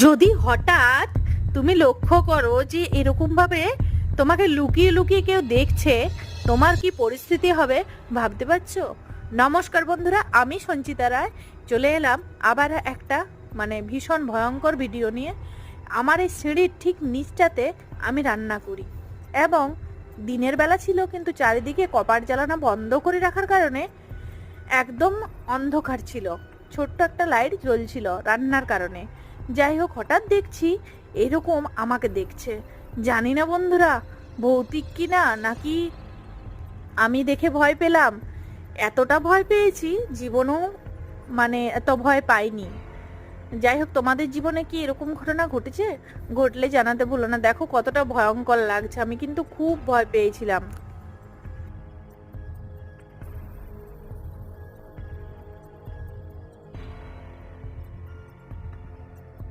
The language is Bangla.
যদি হঠাৎ তুমি লক্ষ্য করো যে এরকম ভাবে তোমাকে লুকিয়ে লুকিয়ে কেউ দেখছে, তোমার কি পরিস্থিতি হবে ভাবতে পারছো? নমস্কার বন্ধুরা, আমি সঞ্চিতা রায় চলে এলাম আবার একটা ভীষণ ভয়ঙ্কর ভিডিও নিয়ে। আমার এই সিঁড়ির ঠিক নিচটাতে আমি রান্না করি এবং দিনের বেলা ছিল, কিন্তু চারিদিকে কপার জ্বালানো বন্ধ করে রাখার কারণে একদম অন্ধকার ছিল। ছোট্ট একটা লাইট জ্বলছিল রান্নার কারণে। যাই হোক, হঠাৎ দেখছি এরকম আমাকে দেখছে। জানি না বন্ধুরা ভৌতিক কিনা নাকি আমি দেখে ভয় পেলাম। এতটা ভয় পেয়েছি জীবনেও এত ভয় পাইনি। যাই হোক, তোমাদের জীবনে কি এরকম ঘটনা ঘটেছে? ঘটলে জানাতে ভুলো না। দেখো কতটা ভয়ঙ্কর লাগছে, আমি কিন্তু খুব ভয় পেয়েছিলাম।